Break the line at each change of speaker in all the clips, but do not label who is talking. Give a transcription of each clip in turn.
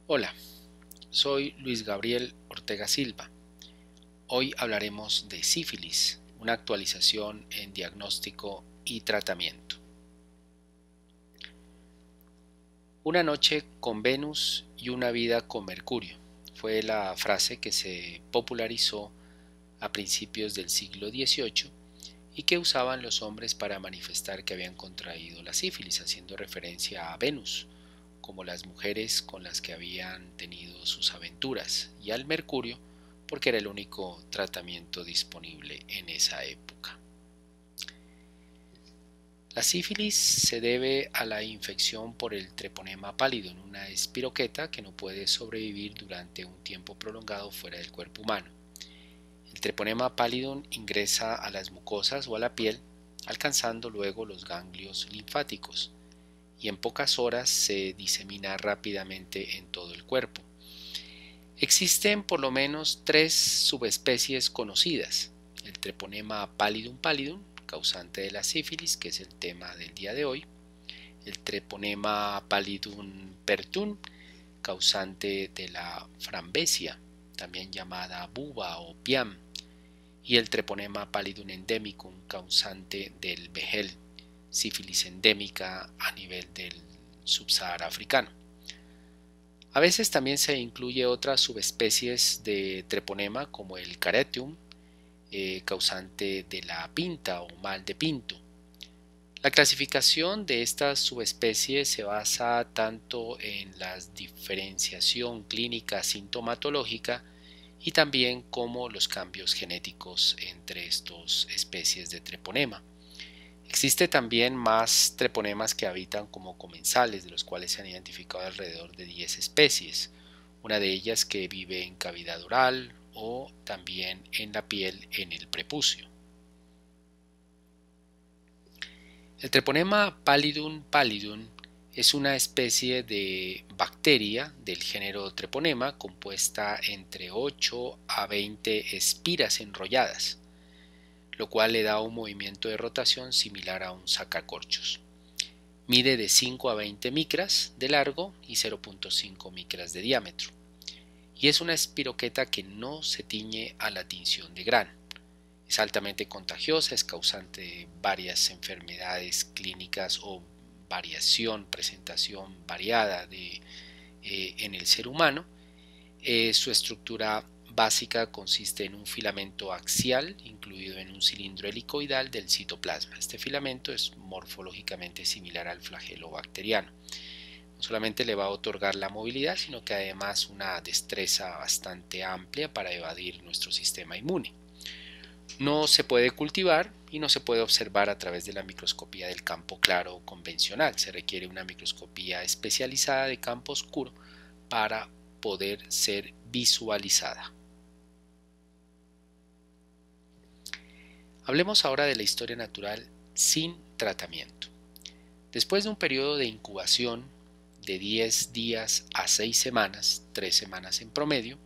Hola, soy Luis Gabriel Ortega Silva. Hoy hablaremos de sífilis, una actualización en diagnóstico y tratamiento. Una noche con Venus y una vida con Mercurio fue la frase que se popularizó a principios del siglo XVIII y que usaban los hombres para manifestar que habían contraído la sífilis, haciendo referencia a Venus como las mujeres con las que habían tenido sus aventuras, y al mercurio porque era el único tratamiento disponible en esa época. La sífilis se debe a la infección por el treponema pallidum, una espiroqueta que no puede sobrevivir durante un tiempo prolongado fuera del cuerpo humano. El treponema pallidum ingresa a las mucosas o a la piel, alcanzando luego los ganglios linfáticos, y en pocas horas se disemina rápidamente en todo el cuerpo. Existen por lo menos 3 subespecies conocidas: el treponema pallidum pallidum, causante de la sífilis, que es el tema del día de hoy; el treponema pallidum pertum, causante de la frambesia, también llamada buba o piam; y el treponema pallidum endemicum, causante del vejel, sífilis endémica a nivel del subsahara africano. A veces también se incluye otras subespecies de treponema como el caretium, causante de la pinta o mal de pinto. La clasificación de estas subespecies se basa tanto en la diferenciación clínica sintomatológica y también como los cambios genéticos entre estas especies de treponema. Existe también más treponemas que habitan como comensales, de los cuales se han identificado alrededor de 10 especies, una de ellas que vive en cavidad oral o también en la piel en el prepucio. El treponema pallidum pallidum es una especie de bacteria del género treponema compuesta entre 8 a 20 espiras enrolladas, lo cual le da un movimiento de rotación similar a un sacacorchos. Mide de 5 a 20 micras de largo y 0.5 micras de diámetro, y es una espiroqueta que no se tiñe a la tinción de grano. Es altamente contagiosa, es causante de varias enfermedades clínicas o presentación variada en el ser humano. Su estructura básica consiste en un filamento axial incluido en un cilindro helicoidal del citoplasma. Este filamento es morfológicamente similar al flagelo bacteriano. No solamente le va a otorgar la movilidad, sino que además una destreza bastante amplia para evadir nuestro sistema inmune. No se puede cultivar y no se puede observar a través de la microscopía del campo claro convencional. Se requiere una microscopía especializada de campo oscuro para poder ser visualizada. Hablemos ahora de la historia natural sin tratamiento. Después de un periodo de incubación de 10 días a 6 semanas, 3 semanas en promedio,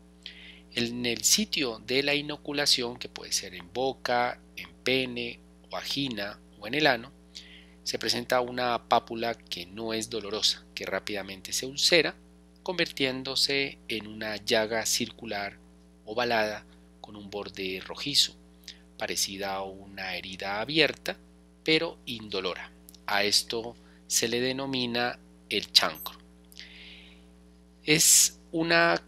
en el sitio de la inoculación, que puede ser en boca, en pene, vagina o en el ano, se presenta una pápula que no es dolorosa, que rápidamente se ulcera, convirtiéndose en una llaga circular ovalada con un borde rojizo, parecida a una herida abierta, pero indolora. A esto se le denomina el chancro. Es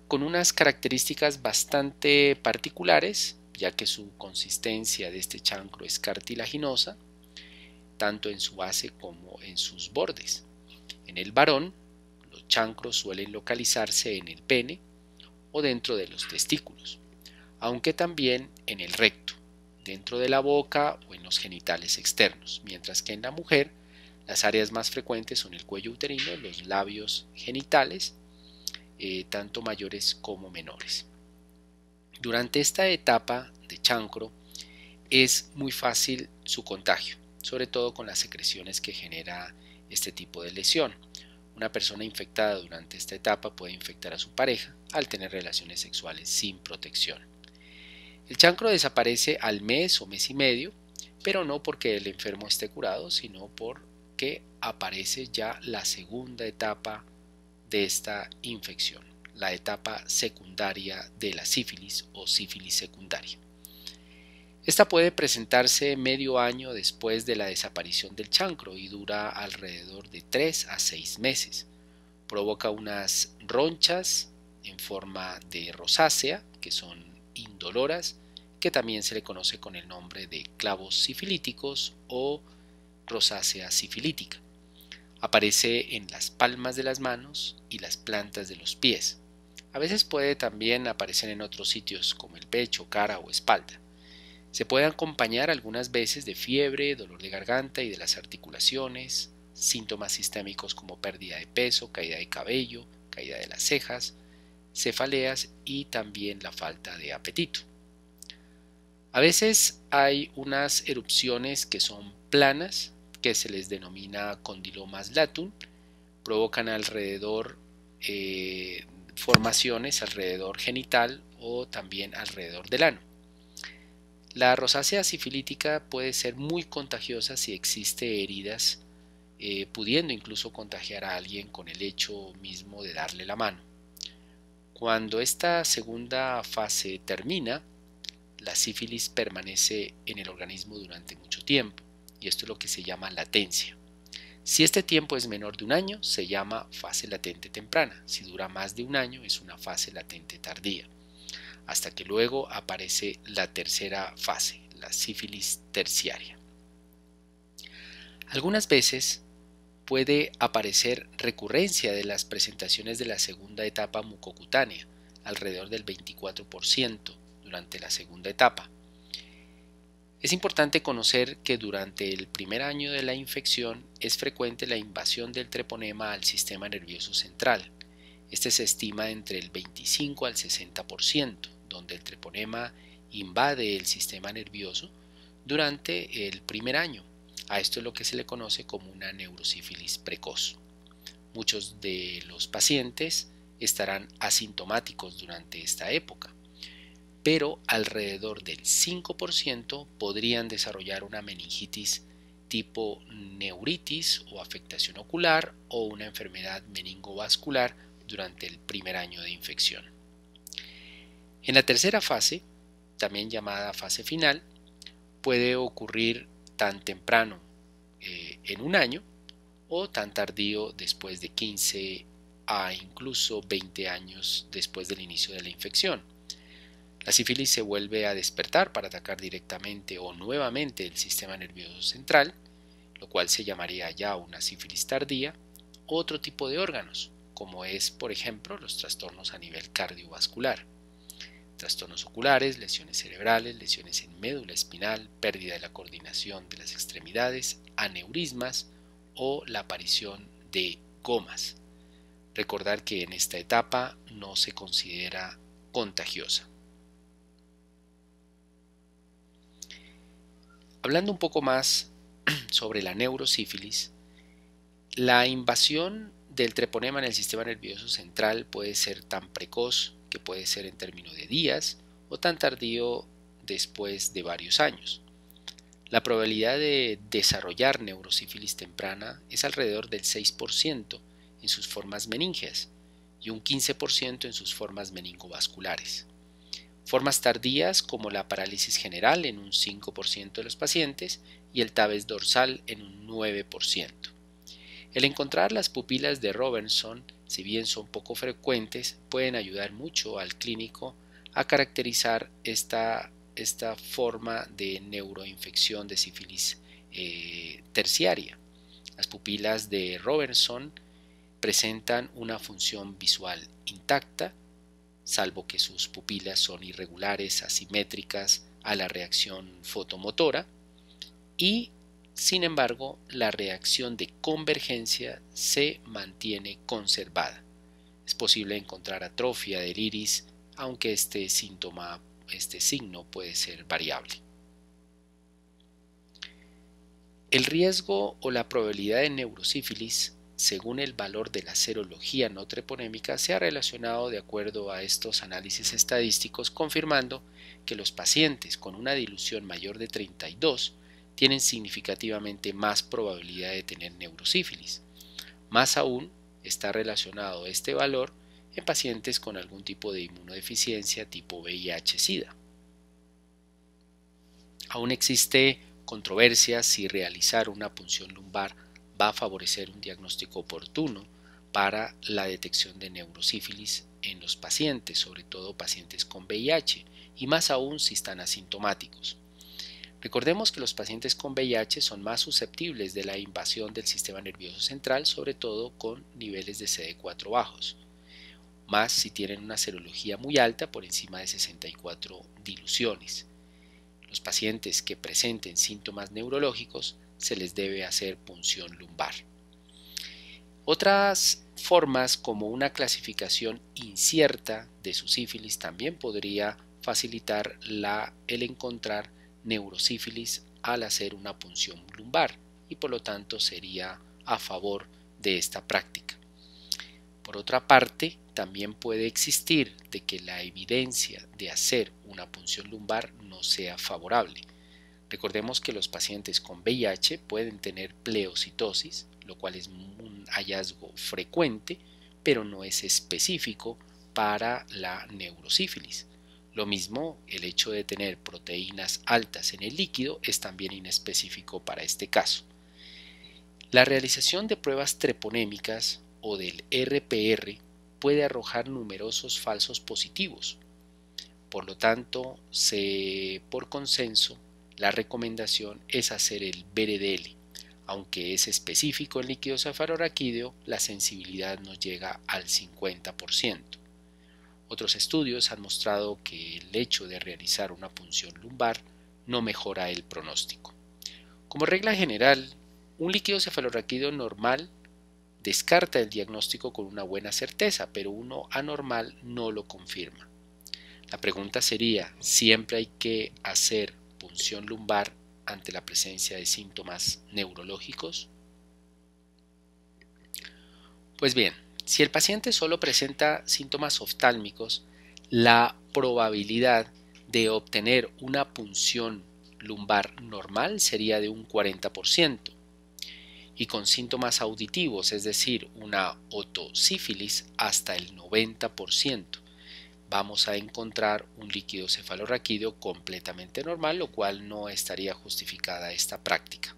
con unas características bastante particulares, ya que su consistencia de este chancro es cartilaginosa, tanto en su base como en sus bordes. En el varón, los chancros suelen localizarse en el pene o dentro de los testículos, aunque también en el recto, dentro de la boca o en los genitales externos, mientras que en la mujer las áreas más frecuentes son el cuello uterino, los labios genitales, tanto mayores como menores. Durante esta etapa de chancro es muy fácil su contagio, sobre todo con las secreciones que genera este tipo de lesión. Una persona infectada durante esta etapa puede infectar a su pareja al tener relaciones sexuales sin protección. El chancro desaparece al mes o mes y medio, pero no porque el enfermo esté curado, sino porque aparece ya la segunda etapa de esta infección, la etapa secundaria de la sífilis o sífilis secundaria. Esta puede presentarse medio año después de la desaparición del chancro y dura alrededor de 3 a 6 meses. Provoca unas ronchas en forma de rosácea que son indoloras, que también se le conoce con el nombre de clavos sifilíticos o rosácea sifilítica. Aparece en las palmas de las manos y las plantas de los pies. A veces puede también aparecer en otros sitios como el pecho, cara o espalda. Se puede acompañar algunas veces de fiebre, dolor de garganta y de las articulaciones, síntomas sistémicos como pérdida de peso, caída de cabello, caída de las cejas, cefaleas y también la falta de apetito. A veces hay unas erupciones que son planas, que se les denomina condylomas latum, provocan alrededor formaciones alrededor genital o también alrededor del ano. La rosácea sifilítica puede ser muy contagiosa si existe heridas, pudiendo incluso contagiar a alguien con el hecho mismo de darle la mano. Cuando esta segunda fase termina, la sífilis permanece en el organismo durante mucho tiempo, y esto es lo que se llama latencia. Si este tiempo es menor de un año, se llama fase latente temprana. Si dura más de un año, es una fase latente tardía, hasta que luego aparece la tercera fase, la sífilis terciaria. Algunas veces puede aparecer recurrencia de las presentaciones de la segunda etapa mucocutánea, alrededor del 24% durante la segunda etapa. Es importante conocer que durante el primer año de la infección es frecuente la invasión del treponema al sistema nervioso central. Este se estima entre el 25 al 60%, donde el treponema invade el sistema nervioso durante el primer año. A esto es lo que se le conoce como una neurosífilis precoz. Muchos de los pacientes estarán asintomáticos durante esta época, pero alrededor del 5% podrían desarrollar una meningitis tipo neuritis o afectación ocular o una enfermedad meningovascular durante el primer año de infección. En la tercera fase, también llamada fase final, puede ocurrir tan temprano en un año o tan tardío después de 15 a incluso 20 años después del inicio de la infección. La sífilis se vuelve a despertar para atacar directamente o nuevamente el sistema nervioso central, lo cual se llamaría ya una sífilis tardía, o otro tipo de órganos, como es, por ejemplo, los trastornos a nivel cardiovascular. Trastornos oculares, lesiones cerebrales, lesiones en médula espinal, pérdida de la coordinación de las extremidades, aneurismas o la aparición de gomas. Recordar que en esta etapa no se considera contagiosa. Hablando un poco más sobre la neurosífilis, la invasión del treponema en el sistema nervioso central puede ser tan precoz que puede ser en términos de días o tan tardío después de varios años. La probabilidad de desarrollar neurosífilis temprana es alrededor del 6% en sus formas meníngeas y un 15% en sus formas meningovasculares. Formas tardías como la parálisis general en un 5% de los pacientes y el tabes dorsal en un 9%. El encontrar las pupilas de Robertson, si bien son poco frecuentes, pueden ayudar mucho al clínico a caracterizar esta forma de neuroinfección de sífilis terciaria. Las pupilas de Robertson presentan una función visual intacta, salvo que sus pupilas son irregulares, asimétricas a la reacción fotomotora, y sin embargo la reacción de convergencia se mantiene conservada. Es posible encontrar atrofia del iris, aunque este signo puede ser variable. El riesgo o la probabilidad de neurosífilis, según el valor de la serología no treponémica, se ha relacionado de acuerdo a estos análisis estadísticos, confirmando que los pacientes con una dilución mayor de 32 tienen significativamente más probabilidad de tener neurosífilis. Más aún, está relacionado este valor en pacientes con algún tipo de inmunodeficiencia tipo VIH-Sida. Aún existe controversia si realizar una punción lumbar va a favorecer un diagnóstico oportuno para la detección de neurosífilis en los pacientes, sobre todo pacientes con VIH, y más aún si están asintomáticos. Recordemos que los pacientes con VIH son más susceptibles de la invasión del sistema nervioso central, sobre todo con niveles de CD4 bajos, más si tienen una serología muy alta por encima de 64 diluciones. Los pacientes que presenten síntomas neurológicos se les debe hacer punción lumbar. Otras formas, como una clasificación incierta de su sífilis, también podría facilitar el encontrar neurosífilis al hacer una punción lumbar, y por lo tanto sería a favor de esta práctica. Por otra parte, también puede existir de que la evidencia de hacer una punción lumbar no sea favorable. Recordemos que los pacientes con VIH pueden tener pleocitosis, lo cual es un hallazgo frecuente, pero no es específico para la neurosífilis. Lo mismo, el hecho de tener proteínas altas en el líquido es también inespecífico para este caso. La realización de pruebas treponémicas o del RPR puede arrojar numerosos falsos positivos. Por lo tanto, por consenso, la recomendación es hacer el BRDL. Aunque es específico en líquido cefalorraquídeo, la sensibilidad no llega al 50%. Otros estudios han mostrado que el hecho de realizar una punción lumbar no mejora el pronóstico. Como regla general, un líquido cefalorraquídeo normal descarta el diagnóstico con una buena certeza, pero uno anormal no lo confirma. La pregunta sería, ¿siempre hay que hacer punción lumbar ante la presencia de síntomas neurológicos? Pues bien, si el paciente solo presenta síntomas oftálmicos, la probabilidad de obtener una punción lumbar normal sería de un 40%. Y con síntomas auditivos, es decir, una otosífilis, hasta el 90%. Vamos a encontrar un líquido cefalorraquídeo completamente normal, lo cual no estaría justificada esta práctica.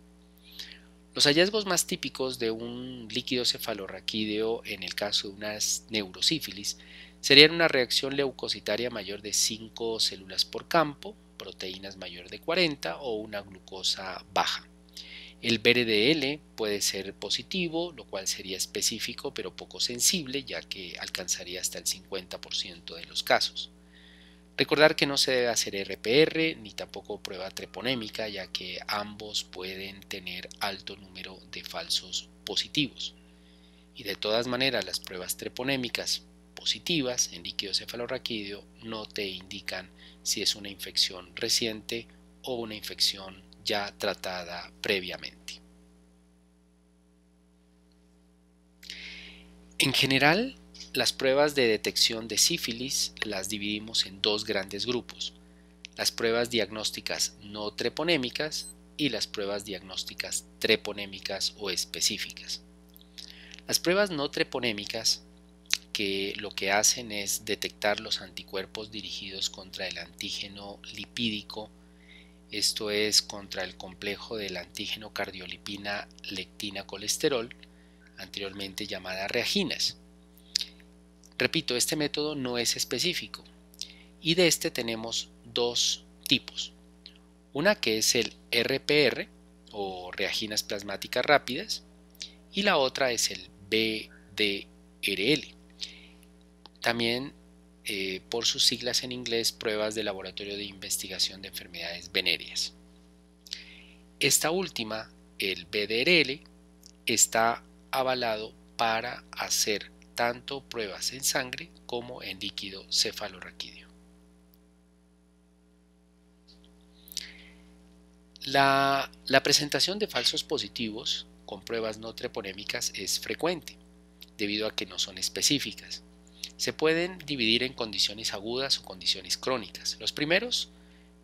Los hallazgos más típicos de un líquido cefalorraquídeo en el caso de una neurosífilis serían una reacción leucocitaria mayor de 5 células por campo, proteínas mayor de 40 o una glucosa baja. El BRDL puede ser positivo, lo cual sería específico pero poco sensible, ya que alcanzaría hasta el 50% de los casos. Recordar que no se debe hacer RPR ni tampoco prueba treponémica, ya que ambos pueden tener alto número de falsos positivos. Y de todas maneras, las pruebas treponémicas positivas en líquido cefalorraquídeo no te indican si es una infección reciente o una infección ya tratada previamente. En general, las pruebas de detección de sífilis las dividimos en dos grandes grupos: las pruebas diagnósticas no treponémicas y las pruebas diagnósticas treponémicas o específicas. Las pruebas no treponémicas, que lo que hacen es detectar los anticuerpos dirigidos contra el antígeno lipídico, esto es contra el complejo del antígeno cardiolipina lectina colesterol, anteriormente llamada reaginas. Repito, este método no es específico y de este tenemos dos tipos. Una que es el RPR o reaginas plasmáticas rápidas y la otra es el BDRL. También por sus siglas en inglés, pruebas de laboratorio de investigación de enfermedades venéreas. Esta última, el BDRL, está avalado para hacer tanto pruebas en sangre como en líquido cefalorraquídeo. La presentación de falsos positivos con pruebas no treponémicas es frecuente, debido a que no son específicas. Se pueden dividir en condiciones agudas o condiciones crónicas. Los primeros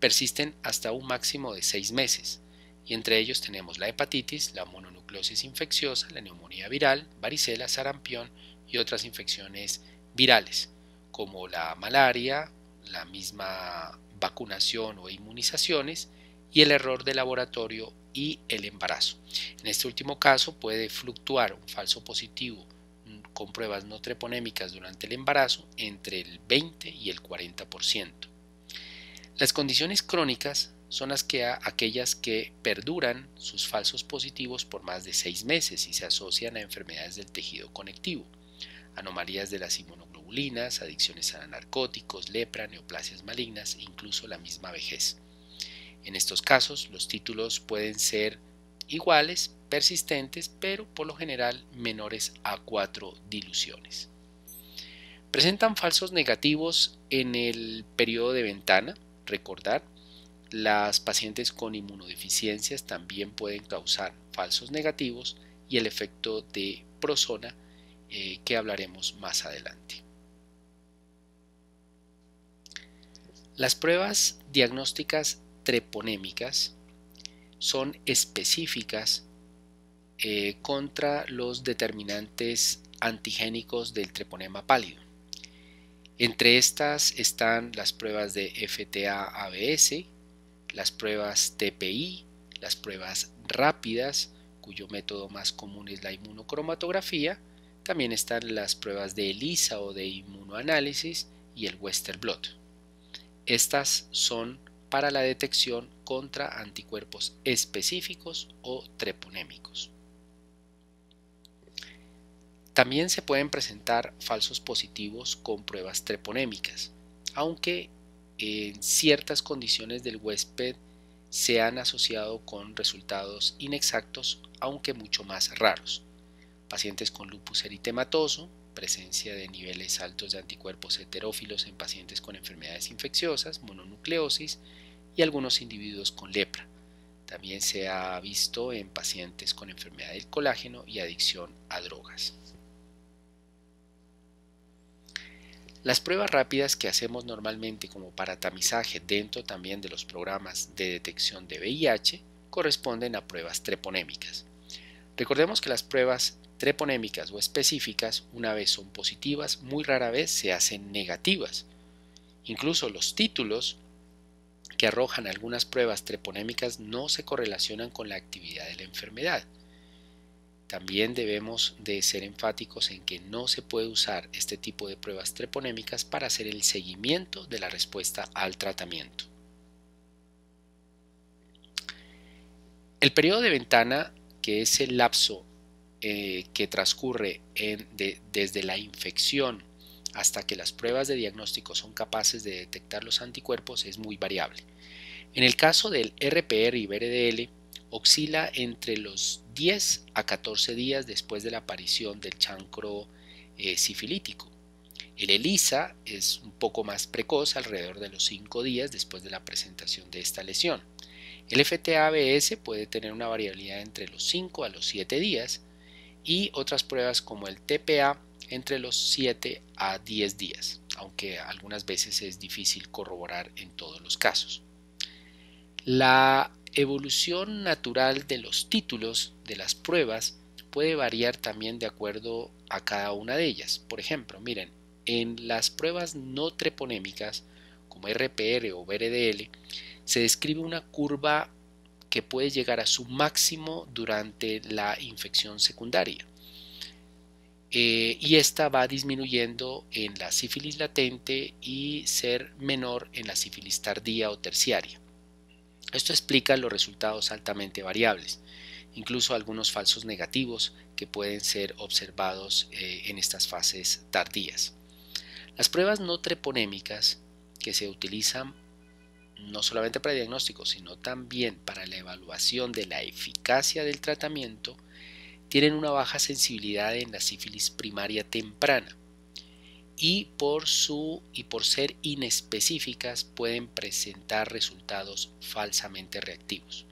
persisten hasta un máximo de 6 meses, y entre ellos tenemos la hepatitis, la mononucleosis infecciosa, la neumonía viral, varicela, sarampión y otras infecciones virales, como la malaria, la misma vacunación o inmunizaciones, y el error de laboratorio y el embarazo. En este último caso puede fluctuar un falso positivo con pruebas no treponémicas durante el embarazo entre el 20 y el 40%. Las condiciones crónicas son aquellas que perduran sus falsos positivos por más de 6 meses y se asocian a enfermedades del tejido conectivo, anomalías de las inmunoglobulinas, adicciones a narcóticos, lepra, neoplasias malignas e incluso la misma vejez. En estos casos, los títulos pueden ser iguales, persistentes, pero por lo general menores a 4 diluciones. Presentan falsos negativos en el periodo de ventana. Recordar, las pacientes con inmunodeficiencias también pueden causar falsos negativos y el efecto de prozona que hablaremos más adelante. Las pruebas diagnósticas treponémicas son específicas contra los determinantes antigénicos del treponema pálido. Entre estas están las pruebas de FTA-ABS, las pruebas TPI, las pruebas rápidas, cuyo método más común es la inmunocromatografía. También están las pruebas de ELISA o de inmunoanálisis y el Western blot. Estas son para la detección contra anticuerpos específicos o treponémicos. También se pueden presentar falsos positivos con pruebas treponémicas, aunque en ciertas condiciones del huésped se han asociado con resultados inexactos, aunque mucho más raros. Pacientes con lupus eritematoso, presencia de niveles altos de anticuerpos heterófilos en pacientes con enfermedades infecciosas, mononucleosis y algunos individuos con lepra. También se ha visto en pacientes con enfermedad del colágeno y adicción a drogas. Las pruebas rápidas que hacemos normalmente como para tamizaje dentro también de los programas de detección de VIH corresponden a pruebas treponémicas. Recordemos que las pruebas treponémicas o específicas, una vez son positivas, muy rara vez se hacen negativas. Incluso los títulos que arrojan algunas pruebas treponémicas no se correlacionan con la actividad de la enfermedad. También debemos de ser enfáticos en que no se puede usar este tipo de pruebas treponémicas para hacer el seguimiento de la respuesta al tratamiento. El periodo de ventana, que es el lapso que transcurre desde la infección hasta que las pruebas de diagnóstico son capaces de detectar los anticuerpos, es muy variable. En el caso del RPR y VRDL, oscila entre los 10 a 14 días después de la aparición del chancro sifilítico. El ELISA es un poco más precoz, alrededor de los 5 días después de la presentación de esta lesión. El FTA-ABS puede tener una variabilidad entre los 5 a los 7 días y otras pruebas como el TPA entre los 7 a 10 días, aunque algunas veces es difícil corroborar en todos los casos. La evolución natural de los títulos de las pruebas puede variar también de acuerdo a cada una de ellas. Por ejemplo, miren, en las pruebas no treponémicas como RPR o VRDL se describe una curva que puede llegar a su máximo durante la infección secundaria. Y esta va disminuyendo en la sífilis latente y ser menor en la sífilis tardía o terciaria. Esto explica los resultados altamente variables, incluso algunos falsos negativos que pueden ser observados en estas fases tardías. Las pruebas no treponémicas que se utilizan no solamente para diagnóstico, sino también para la evaluación de la eficacia del tratamiento, tienen una baja sensibilidad en la sífilis primaria temprana y por ser inespecíficas pueden presentar resultados falsamente reactivos.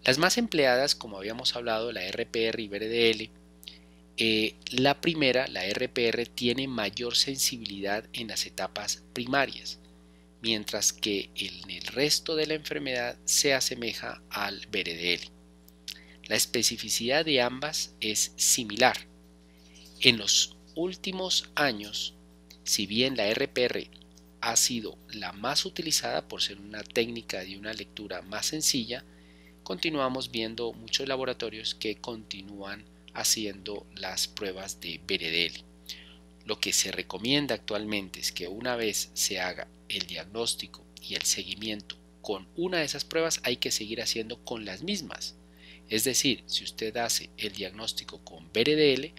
Las más empleadas, como habíamos hablado, la RPR y VRDL, la primera, la RPR, tiene mayor sensibilidad en las etapas primarias, mientras que en el resto de la enfermedad se asemeja al VRDL. La especificidad de ambas es similar. En los últimos años, si bien la RPR ha sido la más utilizada por ser una técnica de una lectura más sencilla, continuamos viendo muchos laboratorios que continúan haciendo las pruebas de BRDL. Lo que se recomienda actualmente es que una vez se haga el diagnóstico y el seguimiento con una de esas pruebas, hay que seguir haciendo con las mismas. Es decir, si usted hace el diagnóstico con BRDL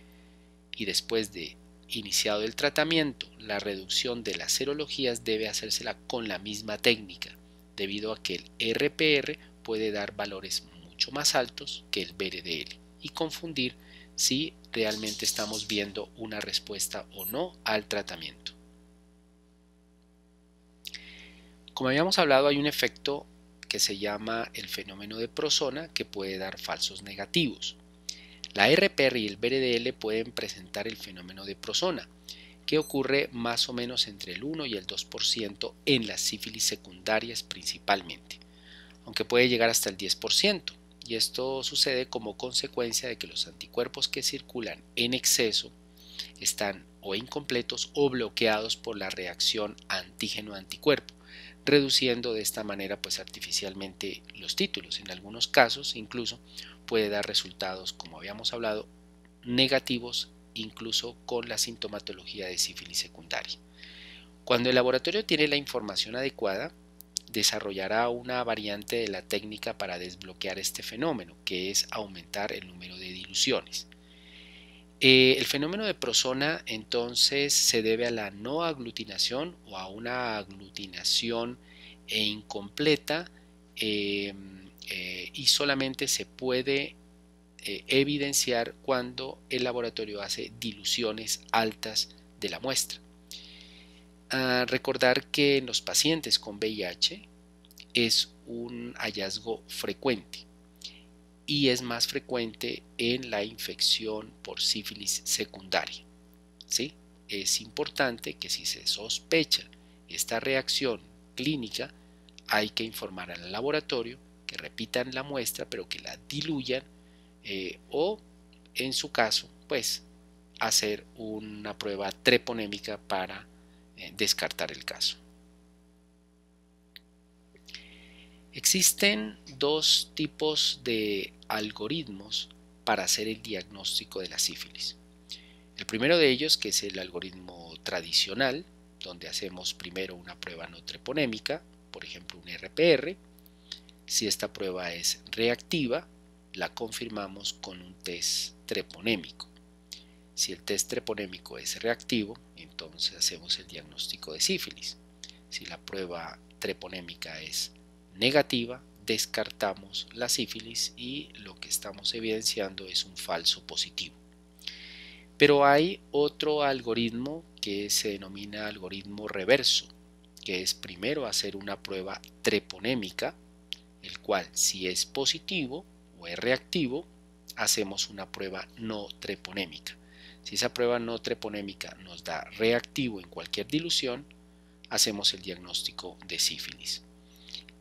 y después de iniciado el tratamiento, la reducción de las serologías debe hacérsela con la misma técnica, debido a que el RPR puede dar valores mucho más altos que el BRDL y confundir si realmente estamos viendo una respuesta o no al tratamiento. Como habíamos hablado, hay un efecto que se llama el fenómeno de Prosona que puede dar falsos negativos. La RPR y el BRDL pueden presentar el fenómeno de Prosona, que ocurre más o menos entre el 1 y el 2% en las sífilis secundarias principalmente, aunque puede llegar hasta el 10%, y esto sucede como consecuencia de que los anticuerpos que circulan en exceso están o incompletos o bloqueados por la reacción antígeno-anticuerpo, reduciendo de esta manera pues artificialmente los títulos. En algunos casos incluso puede dar resultados, como habíamos hablado, negativos incluso con la sintomatología de sífilis secundaria. Cuando el laboratorio tiene la información adecuada, desarrollará una variante de la técnica para desbloquear este fenómeno, que es aumentar el número de diluciones. El fenómeno de Prosona entonces se debe a la no aglutinación o a una aglutinación incompleta y solamente se puede evidenciar cuando el laboratorio hace diluciones altas de la muestra. Recordar que en los pacientes con VIH es un hallazgo frecuente y es más frecuente en la infección por sífilis secundaria. ¿Sí? Es importante que si se sospecha esta reacción clínica, hay que informar al laboratorio que repitan la muestra, pero que la diluyan o, en su caso, pues hacer una prueba treponémica para descartar el caso. Existen dos tipos de algoritmos para hacer el diagnóstico de la sífilis. El primero de ellos, que es el algoritmo tradicional, donde hacemos primero una prueba no treponémica, por ejemplo un RPR. Si esta prueba es reactiva, la confirmamos con un test treponémico. Si el test treponémico es reactivo, entonces hacemos el diagnóstico de sífilis. Si la prueba treponémica es negativa, descartamos la sífilis y lo que estamos evidenciando es un falso positivo. Pero hay otro algoritmo que se denomina algoritmo reverso, que es primero hacer una prueba treponémica, el cual si es positivo o es reactivo, hacemos una prueba no treponémica. Si esa prueba no treponémica nos da reactivo en cualquier dilución, hacemos el diagnóstico de sífilis.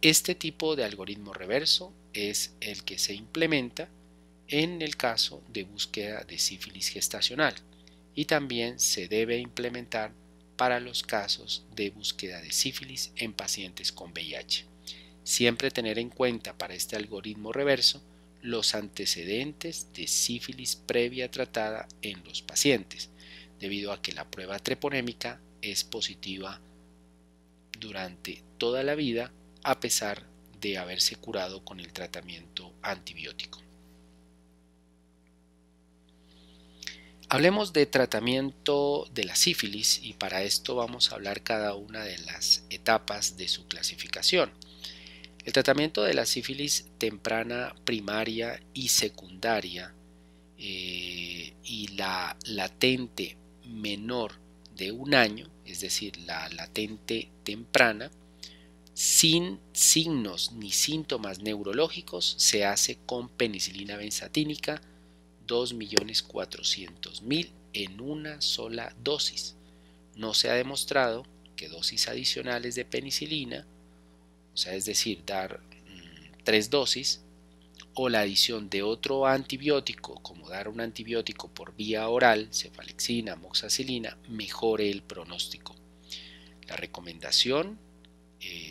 Este tipo de algoritmo reverso es el que se implementa en el caso de búsqueda de sífilis gestacional y también se debe implementar para los casos de búsqueda de sífilis en pacientes con VIH. Siempre tener en cuenta para este algoritmo reverso los antecedentes de sífilis previa tratada en los pacientes, debido a que la prueba treponémica es positiva durante toda la vida a pesar de haberse curado con el tratamiento antibiótico. Hablemos de tratamiento de la sífilis y para esto vamos a hablar cada una de las etapas de su clasificación. El tratamiento de la sífilis temprana, primaria y secundaria y la latente menor de un año, es decir, la latente temprana, sin signos ni síntomas neurológicos, se hace con penicilina benzatínica 2.400.000 en una sola dosis. No se ha demostrado que dosis adicionales de penicilina, o sea, es decir, dar 3 dosis o la adición de otro antibiótico, como dar un antibiótico por vía oral, cefalexina, amoxicilina, mejore el pronóstico. La recomendación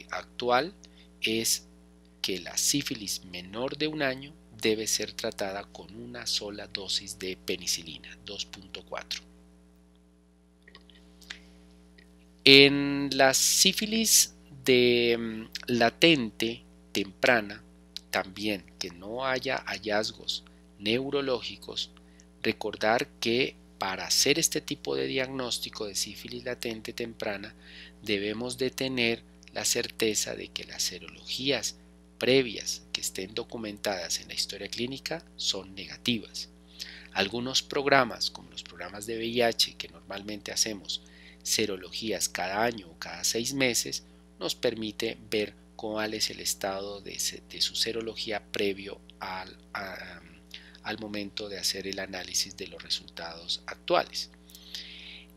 actual es que la sífilis menor de un año debe ser tratada con una sola dosis de penicilina, 2.4. En la sífilis latente temprana, también que no haya hallazgos neurológicos, recordar que para hacer este tipo de diagnóstico de sífilis latente temprana debemos de tener la certeza de que las serologías previas que estén documentadas en la historia clínica son negativas. Algunos programas, como los programas de VIH que normalmente hacemos serologías cada año o cada 6 meses, nos permite ver cuál es el estado de su serología previo al momento de hacer el análisis de los resultados actuales.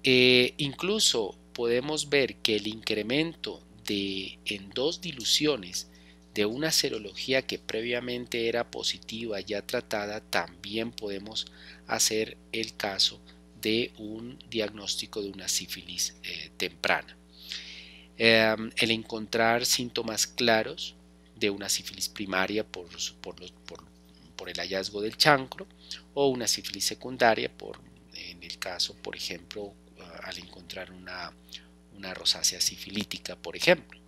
Incluso podemos ver que el incremento en 2 diluciones de una serología que previamente era positiva ya tratada, también podemos hacer el caso de un diagnóstico de una sífilis temprana. El encontrar síntomas claros de una sífilis primaria por el hallazgo del chancro, o una sífilis secundaria en el caso, por ejemplo, al encontrar una rosácea sifilítica, por ejemplo.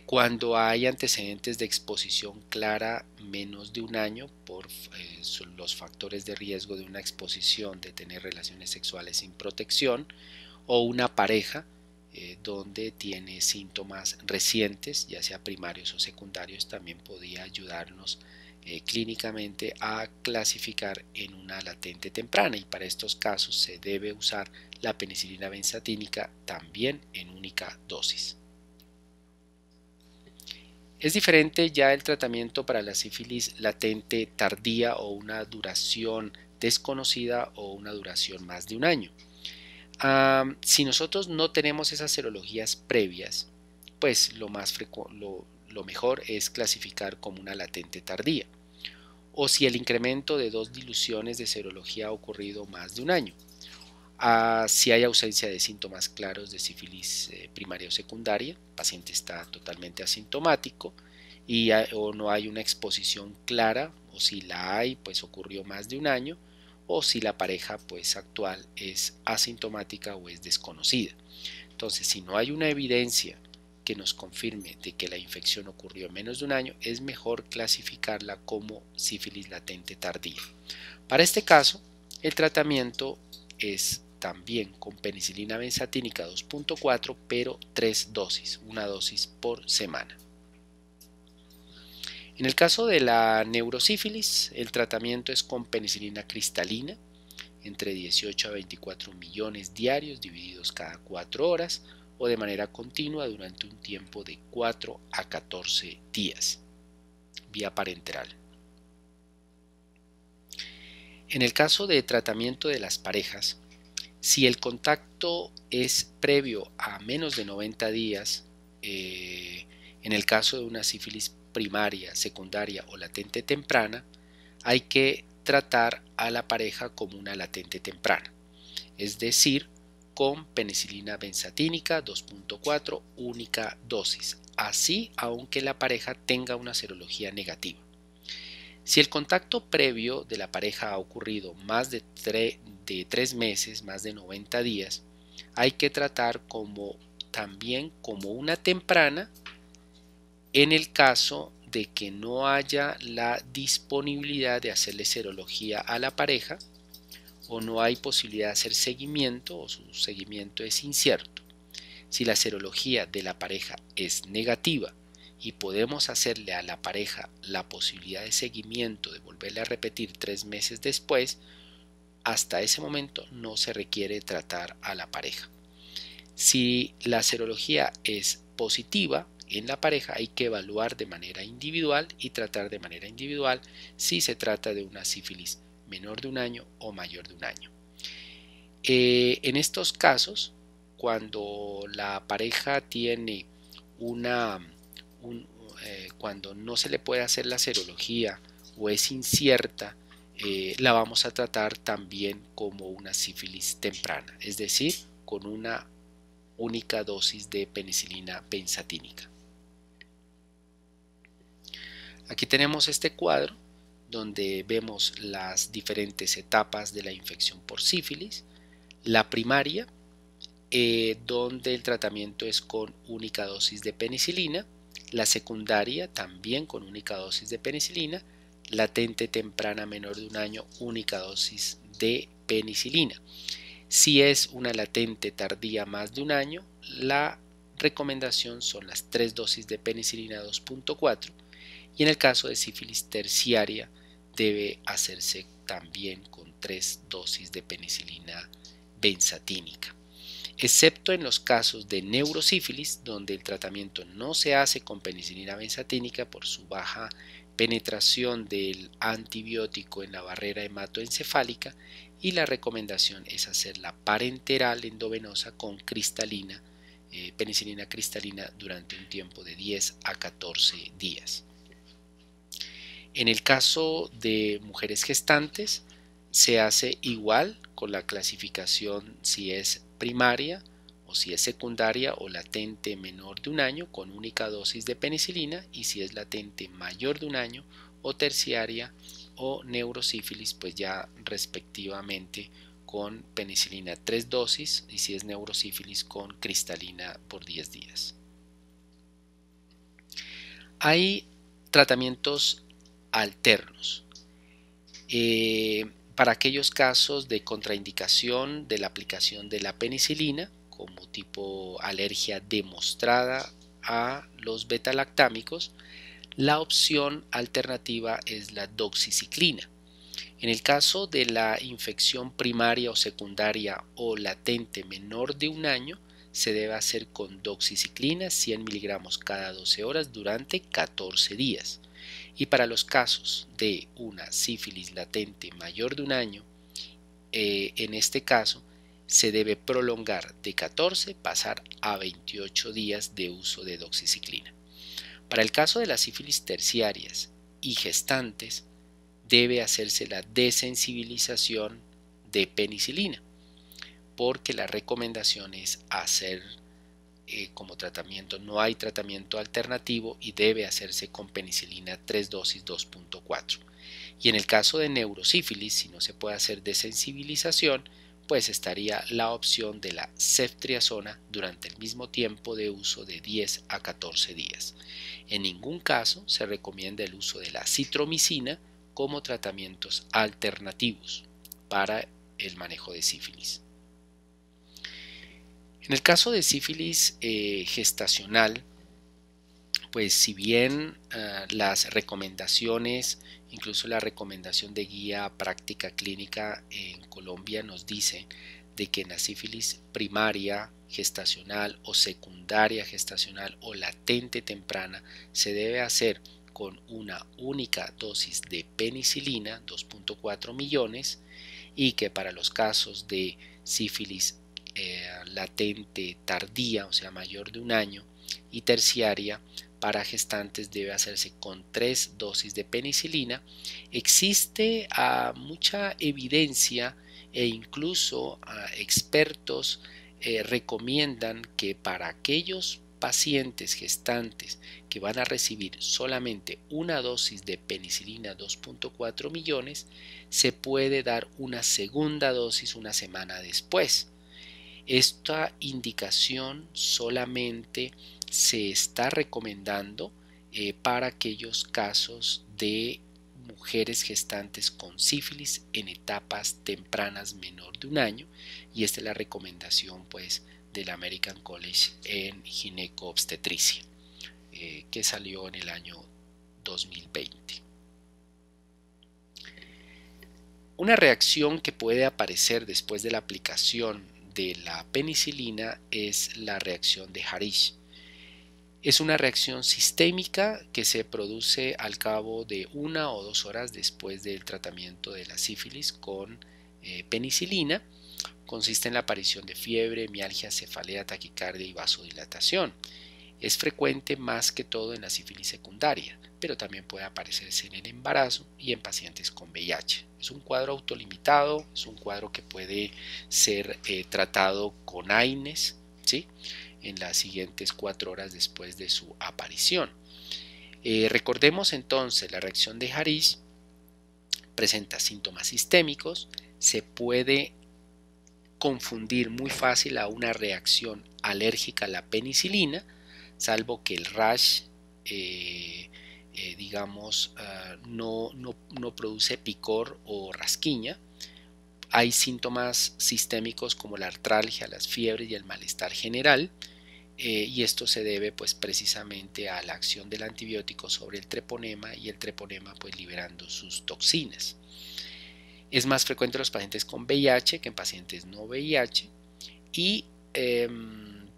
Cuando hay antecedentes de exposición clara menos de un año por los factores de riesgo de una exposición, de tener relaciones sexuales sin protección, o una pareja donde tiene síntomas recientes, ya sea primarios o secundarios, también podría ayudarnos clínicamente a clasificar en una latente temprana, y para estos casos se debe usar la penicilina benzatínica también en única dosis. Es diferente ya el tratamiento para la sífilis latente tardía o una duración desconocida o una duración más de un año. Si nosotros no tenemos esas serologías previas, pues lo mejor es clasificar como una latente tardía, o si el incremento de 2 diluciones de serología ha ocurrido más de un año. Si hay ausencia de síntomas claros de sífilis primaria o secundaria, el paciente está totalmente asintomático o no hay una exposición clara, o si la hay, pues ocurrió más de un año, o si la pareja pues actual es asintomática o es desconocida. Entonces, si no hay una evidencia que nos confirme de que la infección ocurrió en menos de un año, es mejor clasificarla como sífilis latente tardía. Para este caso, el tratamiento es también con penicilina benzatínica 2.4, pero 3 dosis, una dosis por semana. En el caso de la neurosífilis, el tratamiento es con penicilina cristalina, entre 18 a 24 millones diarios divididos cada 4 horas, o de manera continua durante un tiempo de 4 a 14 días, vía parenteral. En el caso de tratamiento de las parejas, si el contacto es previo a menos de 90 días, en el caso de una sífilis primaria, secundaria o latente temprana, hay que tratar a la pareja como una latente temprana, es decir, con penicilina benzatínica 2.4 única dosis, así aunque la pareja tenga una serología negativa. Si el contacto previo de la pareja ha ocurrido más de 3 meses, más de 90 días, hay que tratar también como una temprana en el caso de que no haya la disponibilidad de hacerle serología a la pareja, o no hay posibilidad de hacer seguimiento, o su seguimiento es incierto. Si la serología de la pareja es negativa y podemos hacerle a la pareja la posibilidad de seguimiento, de volverle a repetir 3 meses después, hasta ese momento no se requiere tratar a la pareja. Si la serología es positiva en la pareja, hay que evaluar de manera individual y tratar de manera individual si se trata de una sífilis menor de un año o mayor de un año. En estos casos, cuando la pareja tiene cuando no se le puede hacer la serología o es incierta, la vamos a tratar también como una sífilis temprana, es decir, con una única dosis de penicilina benzatínica. Aquí tenemos este cuadro donde vemos las diferentes etapas de la infección por sífilis. La primaria, donde el tratamiento es con única dosis de penicilina. La secundaria, también con única dosis de penicilina. Latente temprana menor de un año, única dosis de penicilina. Si es una latente tardía más de un año, la recomendación son las 3 dosis de penicilina 2.4, y en el caso de sífilis terciaria debe hacerse también con 3 dosis de penicilina benzatínica. Excepto en los casos de neurosífilis, donde el tratamiento no se hace con penicilina benzatínica por su baja penetración del antibiótico en la barrera hematoencefálica, y la recomendación es hacer la parenteral endovenosa con cristalina, penicilina cristalina durante un tiempo de 10 a 14 días. En el caso de mujeres gestantes se hace igual con la clasificación si es primaria o si es secundaria o latente menor de un año con única dosis de penicilina, y si es latente mayor de un año o terciaria o neurosífilis, pues ya respectivamente con penicilina 3 dosis, y si es neurosífilis con cristalina por 10 días. Hay tratamientos alternos para aquellos casos de contraindicación de la aplicación de la penicilina, como tipo alergia demostrada a los betalactámicos. La opción alternativa es la doxiciclina. En el caso de la infección primaria o secundaria o latente menor de un año, se debe hacer con doxiciclina 100 miligramos cada 12 horas durante 14 días. Y para los casos de una sífilis latente mayor de un año, en este caso se debe prolongar de 14 pasar a 28 días de uso de doxiciclina. Para el caso de las sífilis terciarias y gestantes, debe hacerse la desensibilización de penicilina, porque la recomendación es hacer como tratamiento, no hay tratamiento alternativo y debe hacerse con penicilina 3 dosis 2.4. Y en el caso de neurosífilis, si no se puede hacer desensibilización, pues estaría la opción de la ceftriaxona durante el mismo tiempo de uso de 10 a 14 días. En ningún caso se recomienda el uso de la citromicina como tratamientos alternativos para el manejo de sífilis. En el caso de sífilis gestacional, pues si bien las recomendaciones, incluso la recomendación de guía práctica clínica en Colombia nos dice de que en la sífilis primaria gestacional o secundaria gestacional o latente temprana se debe hacer con una única dosis de penicilina 2.4 millones, y que para los casos de sífilis latente tardía, o sea mayor de un año, y terciaria para gestantes debe hacerse con 3 dosis de penicilina. Existe mucha evidencia e incluso expertos recomiendan que para aquellos pacientes gestantes que van a recibir solamente una dosis de penicilina 2.4 millones, se puede dar una segunda dosis una semana después. Esta indicación solamente se está recomendando para aquellos casos de mujeres gestantes con sífilis en etapas tempranas menor de un año, y esta es la recomendación pues del American College en Gineco-Obstetricia, que salió en el año 2020. Una reacción que puede aparecer después de la aplicación de la penicilina es la reacción de Harish. Es una reacción sistémica que se produce al cabo de 1 o 2 horas después del tratamiento de la sífilis con penicilina. Consiste en la aparición de fiebre, mialgia, cefalea, taquicardia y vasodilatación. Es frecuente más que todo en la sífilis secundaria, pero también puede aparecerse en el embarazo y en pacientes con VIH. Es un cuadro autolimitado, es un cuadro que puede ser tratado con AINES, ¿sí?, en las siguientes 4 horas después de su aparición. Recordemos entonces, la reacción de Harris presenta síntomas sistémicos, se puede confundir muy fácil a una reacción alérgica a la penicilina, salvo que el rash digamos no produce picor o rasquiña. Hay síntomas sistémicos como la artralgia, las fiebres y el malestar general, y esto se debe pues precisamente a la acción del antibiótico sobre el treponema y el treponema pues liberando sus toxinas. Es más frecuente en los pacientes con VIH que en pacientes no VIH, y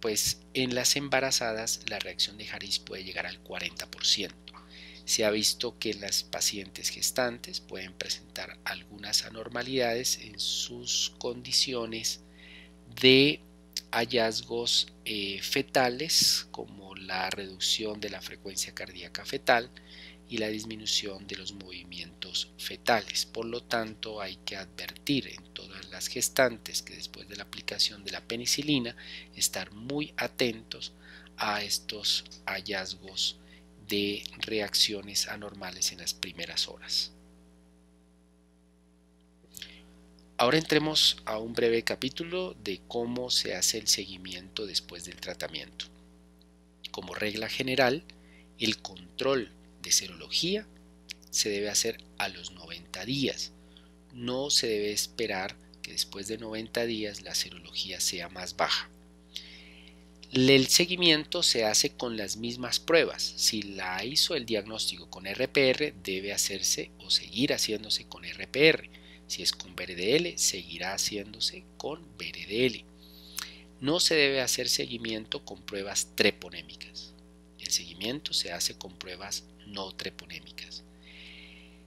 pues en las embarazadas la reacción de Harris puede llegar al 40%. Se ha visto que las pacientes gestantes pueden presentar algunas anormalidades en sus condiciones de hallazgos fetales, como la reducción de la frecuencia cardíaca fetal y la disminución de los movimientos fetales. Por lo tanto, hay que advertir en todas las gestantes que después de la aplicación de la penicilina estar muy atentos a estos hallazgos de reacciones anormales en las primeras horas. Ahora entremos a un breve capítulo de cómo se hace el seguimiento después del tratamiento. Como regla general, el control de serología se debe hacer a los 90 días. No se debe esperar que después de 90 días la serología sea más baja. El seguimiento se hace con las mismas pruebas. Si la hizo el diagnóstico con RPR, debe hacerse o seguir haciéndose con RPR. Si es con VRDL, seguirá haciéndose con VRDL. No se debe hacer seguimiento con pruebas treponémicas. El seguimiento se hace con pruebas no treponémicas.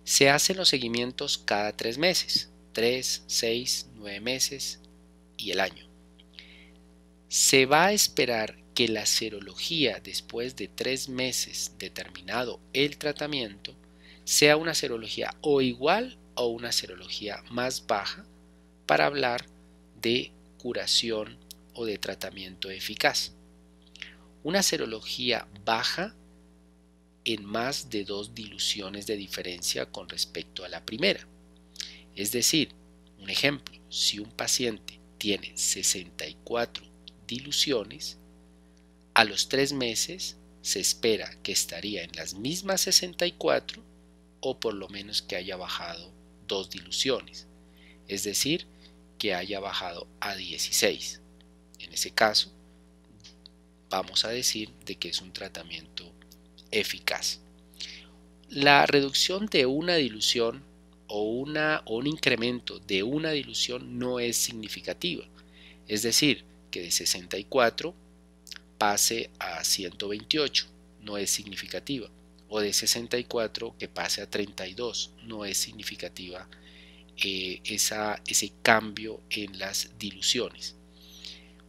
Se hacen los seguimientos cada 3 meses, 3, 6, 9 meses y el año. Se va a esperar que la serología después de 3 meses determinado el tratamiento sea una serología o igual o una serología más baja para hablar de curación o de tratamiento eficaz. Una serología baja en más de 2 diluciones de diferencia con respecto a la primera. Es decir, un ejemplo, si un paciente tiene 64 diluciones, a los 3 meses se espera que estaría en las mismas 64 o por lo menos que haya bajado 2 diluciones, es decir, que haya bajado a 16. En ese caso, vamos a decir de que es un tratamiento eficaz. La reducción de una dilución o un incremento de una dilución no es significativa, es decir, que de 64 pase a 128 no es significativa, o de 64 que pase a 32 no es significativa ese cambio en las diluciones.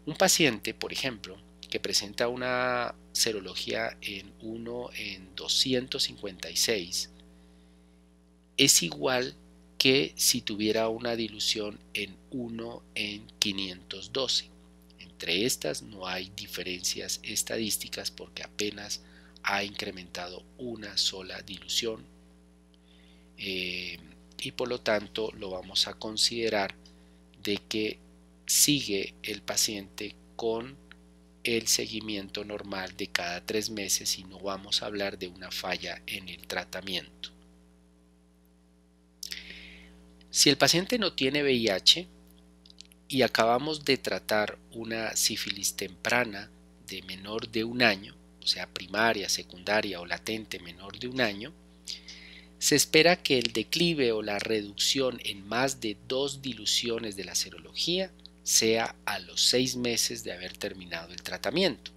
Un paciente, por ejemplo, que presenta una serología en 1 en 256 es igual que si tuviera una dilución en 1 en 512. Entre estas no hay diferencias estadísticas porque apenas ha incrementado una sola dilución y por lo tanto lo vamos a considerar de que sigue el paciente con el seguimiento normal de cada 3 meses y no vamos a hablar de una falla en el tratamiento. Si el paciente no tiene VIH y acabamos de tratar una sífilis temprana de menor de 1 año, o sea primaria, secundaria o latente menor de 1 año, se espera que el declive o la reducción en más de 2 diluciones de la serología sea a los 6 meses de haber terminado el tratamiento.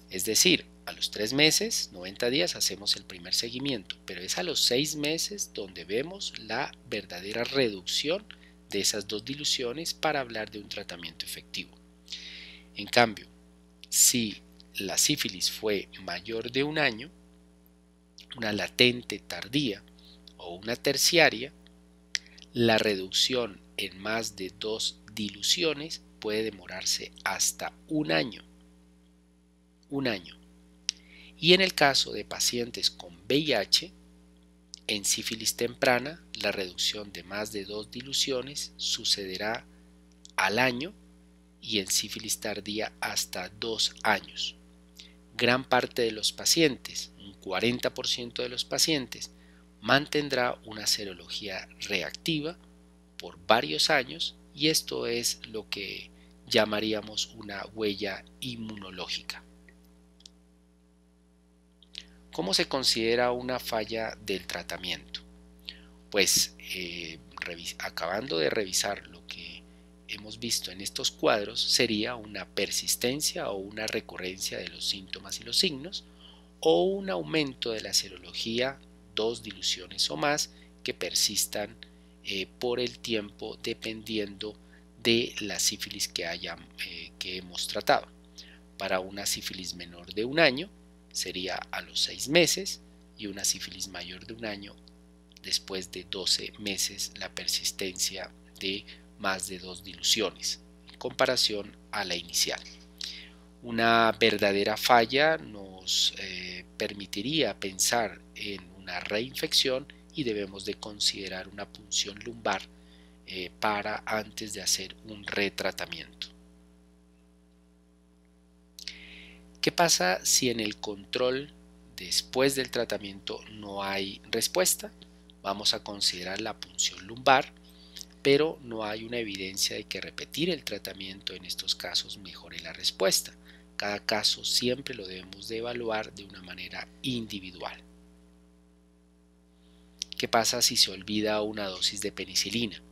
Es decir, a los 3 meses, 90 días, hacemos el primer seguimiento, pero es a los 6 meses donde vemos la verdadera reducción de esas 2 diluciones para hablar de un tratamiento efectivo. En cambio, si la sífilis fue mayor de un año, una latente tardía o una terciaria, la reducción en más de 2 diluciones puede demorarse hasta un año. Y en el caso de pacientes con VIH, en sífilis temprana, la reducción de más de 2 diluciones sucederá al año y en sífilis tardía hasta 2 años. Gran parte de los pacientes, un 40% de los pacientes, mantendrá una serología reactiva por varios años y esto es lo que llamaríamos una huella inmunológica. ¿Cómo se considera una falla del tratamiento? Pues acabando de revisar lo que hemos visto en estos cuadros, sería una persistencia o una recurrencia de los síntomas y los signos, o un aumento de la serología, 2 diluciones o más, que persistan por el tiempo dependiendo de la sífilis que hemos tratado. Para una sífilis menor de un año sería a los 6 meses y una sífilis mayor de un año después de 12 meses la persistencia de más de 2 diluciones en comparación a la inicial. Una verdadera falla nos permitiría pensar en una reinfección y debemos de considerar una punción lumbar para antes de hacer un retratamiento. ¿Qué pasa si en el control después del tratamiento no hay respuesta? Vamos a considerar la punción lumbar, pero no hay una evidencia de que repetir el tratamiento en estos casos mejore la respuesta. Cada caso siempre lo debemos de evaluar de una manera individual. ¿Qué pasa si se olvida una dosis de penicilina?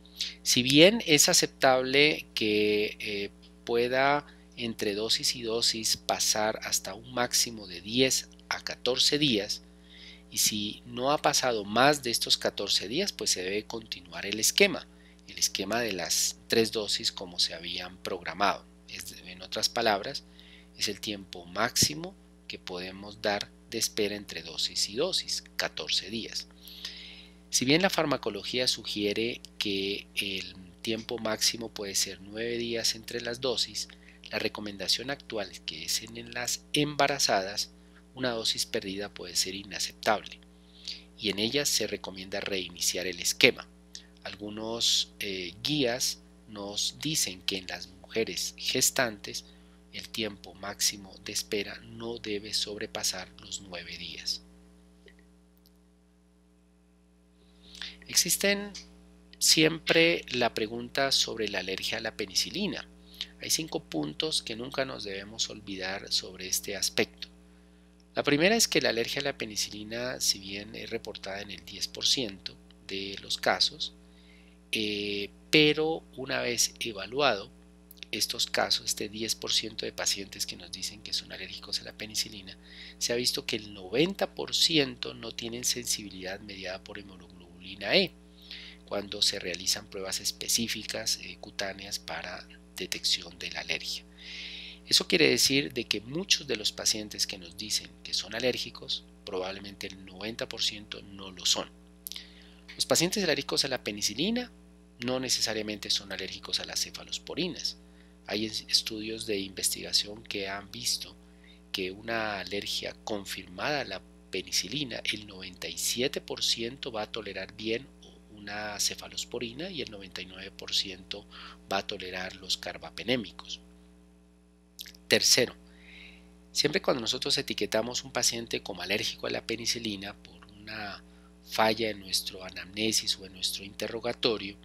Si bien es aceptable que pueda entre dosis y dosis pasar hasta un máximo de 10 a 14 días, y si no ha pasado más de estos 14 días, pues se debe continuar el esquema de las 3 dosis como se habían programado. En otras palabras, es el tiempo máximo que podemos dar de espera entre dosis y dosis, 14 días. Si bien la farmacología sugiere que el tiempo máximo puede ser 9 días entre las dosis, la recomendación actual, que es en las embarazadas, una dosis perdida puede ser inaceptable y en ellas se recomienda reiniciar el esquema. Algunos guías nos dicen que en las mujeres gestantes el tiempo máximo de espera no debe sobrepasar los 9 días. Existen siempre la pregunta sobre la alergia a la penicilina. Hay 5 puntos que nunca nos debemos olvidar sobre este aspecto. La primera es que la alergia a la penicilina, si bien es reportada en el 10% de los casos, pero una vez evaluado estos casos, este 10% de pacientes que nos dicen que son alérgicos a la penicilina, se ha visto que el 90% no tienen sensibilidad mediada por hemoglobina E cuando se realizan pruebas específicas cutáneas para detección de la alergia. Eso quiere decir de que muchos de los pacientes que nos dicen que son alérgicos, probablemente el 90% no lo son. Los pacientes alérgicos a la penicilina no necesariamente son alérgicos a las cefalosporinas. Hay estudios de investigación que han visto que una alergia confirmada a la penicilina, el 97% va a tolerar bien una cefalosporina y el 99% va a tolerar los carbapenémicos. Tercero, siempre cuando nosotros etiquetamos un paciente como alérgico a la penicilina por una falla en nuestro anamnesis o en nuestro interrogatorio,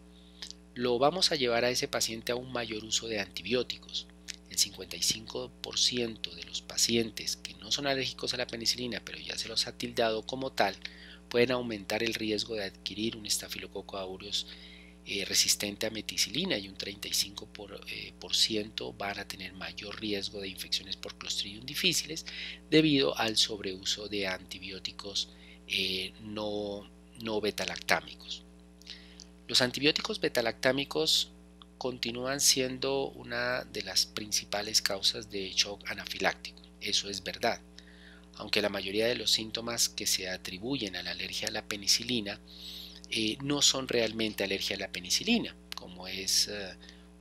lo vamos a llevar a ese paciente a un mayor uso de antibióticos. El 55% de los pacientes que no son alérgicos a la penicilina, pero ya se los ha tildado como tal, pueden aumentar el riesgo de adquirir un estafilococo aureus resistente a meticilina y un 35% van a tener mayor riesgo de infecciones por Clostridium difíciles debido al sobreuso de antibióticos no betalactámicos. Los antibióticos betalactámicos continúan siendo una de las principales causas de shock anafiláctico. eso es verdad. Aunque la mayoría de los síntomas que se atribuyen a la alergia a la penicilina no son realmente alergia a la penicilina, como es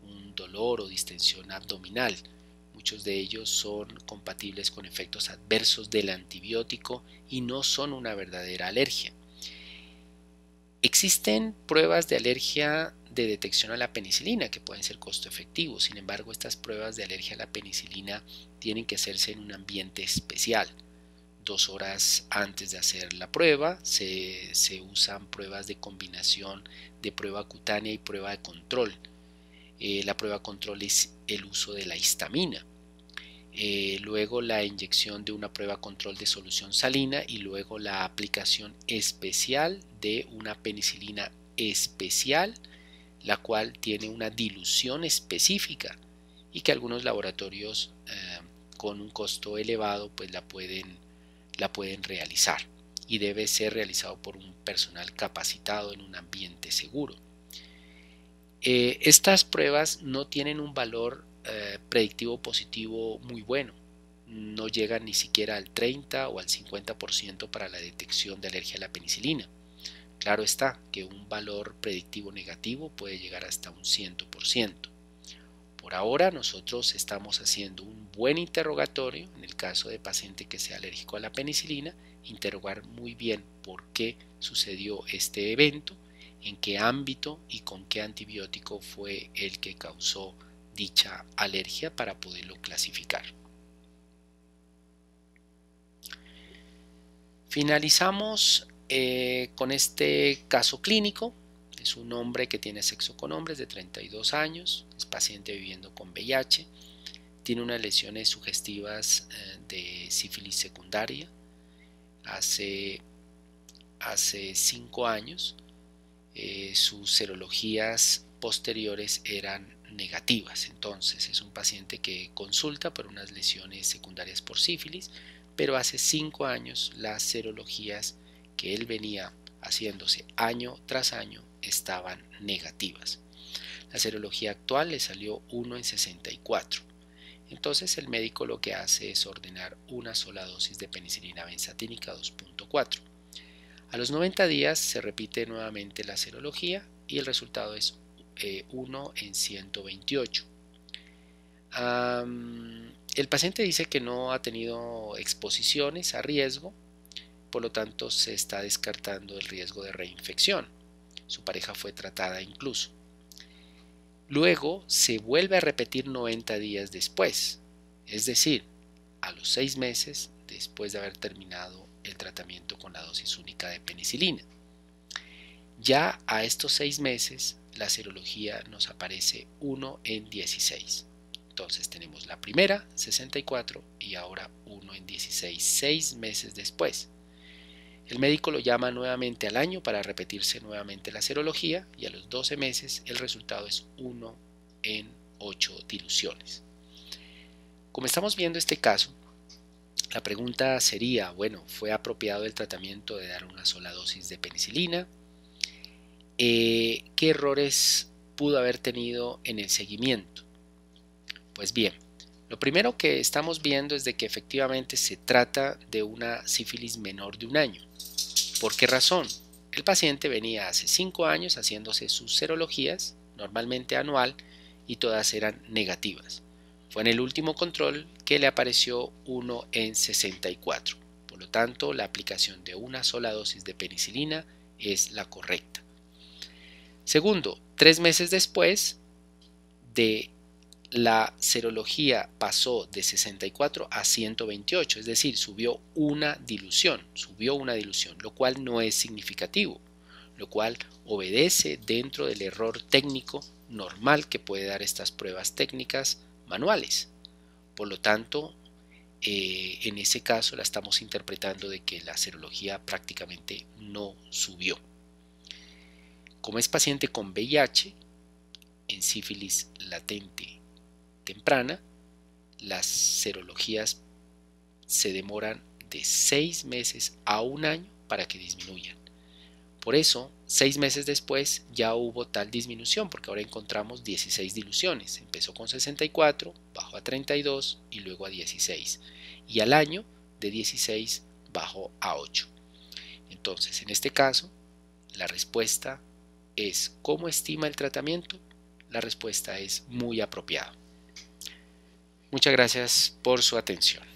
un dolor o distensión abdominal. Muchos de ellos son compatibles con efectos adversos del antibiótico y no son una verdadera alergia. Existen pruebas de alergia de detección a la penicilina que pueden ser costo efectivos. Sin embargo, estas pruebas de alergia a la penicilina tienen que hacerse en un ambiente especial. 2 horas antes de hacer la prueba se usan pruebas de combinación de prueba cutánea y prueba de control. La prueba control es el uso de la histamina. Luego la inyección de una prueba control de solución salina y luego la aplicación especial de una penicilina especial, la cual tiene una dilución específica y que algunos laboratorios con un costo elevado pues la pueden realizar, y debe ser realizado por un personal capacitado en un ambiente seguro. Estas pruebas no tienen un valor predictivo positivo muy bueno, no llegan ni siquiera al 30 o al 50% para la detección de alergia a la penicilina. Claro está que un valor predictivo negativo puede llegar hasta un 100%. Por ahora nosotros estamos haciendo un buen interrogatorio en el caso de paciente que sea alérgico a la penicilina, interrogar muy bien por qué sucedió este evento, en qué ámbito y con qué antibiótico fue el que causó dicha alergia para poderlo clasificar. Finalizamos con este caso clínico. Es un hombre que tiene sexo con hombres de 32 años, es paciente viviendo con VIH, tiene unas lesiones sugestivas de sífilis secundaria hace 5 años. Sus serologías posteriores eran negativas, entonces es un paciente que consulta por unas lesiones secundarias por sífilis, pero hace 5 años las serologías que él venía haciéndose año tras año estaban negativas. La serología actual le salió 1 en 64. Entonces el médico lo que hace es ordenar una sola dosis de penicilina benzatínica 2.4. A los 90 días se repite nuevamente la serología y el resultado es 1 en 128. El paciente dice que no ha tenido exposiciones a riesgo, por lo tanto se está descartando el riesgo de reinfección. Su pareja fue tratada incluso. Luego se vuelve a repetir 90 días después, es decir, a los 6 meses después de haber terminado el tratamiento con la dosis única de penicilina. Ya a estos 6 meses la serología nos aparece 1 en 16. Entonces tenemos la primera, 64, y ahora 1 en 16, 6 meses después. El médico lo llama nuevamente al año para repetirse nuevamente la serología y a los 12 meses el resultado es 1 en 8 diluciones. Como estamos viendo este caso, la pregunta sería, bueno, ¿fue apropiado el tratamiento de dar una sola dosis de penicilina? ¿Qué errores pudo haber tenido en el seguimiento? Pues bien, lo primero que estamos viendo es de que efectivamente se trata de una sífilis menor de 1 año. ¿Por qué razón? El paciente venía hace 5 años haciéndose sus serologías, normalmente anual, y todas eran negativas. Fue en el último control que le apareció 1 en 64. Por lo tanto, la aplicación de una sola dosis de penicilina es la correcta. Segundo, 3 meses después de la serología pasó de 64 a 128, es decir, subió una dilución, lo cual no es significativo, lo cual obedece dentro del error técnico normal que puede dar estas pruebas técnicas manuales. Por lo tanto, en ese caso la estamos interpretando de que la serología prácticamente no subió. Como es paciente con VIH, en sífilis latente temprana, las serologías se demoran de 6 meses a 1 año para que disminuyan. Por eso, 6 meses después ya hubo tal disminución, porque ahora encontramos 16 diluciones. Empezó con 64, bajó bajó a 32 y luego a 16. Y al año de 16 bajó a 8. Entonces, en este caso, la respuesta es ¿cómo estima el tratamiento? La respuesta es muy apropiado. Muchas gracias por su atención.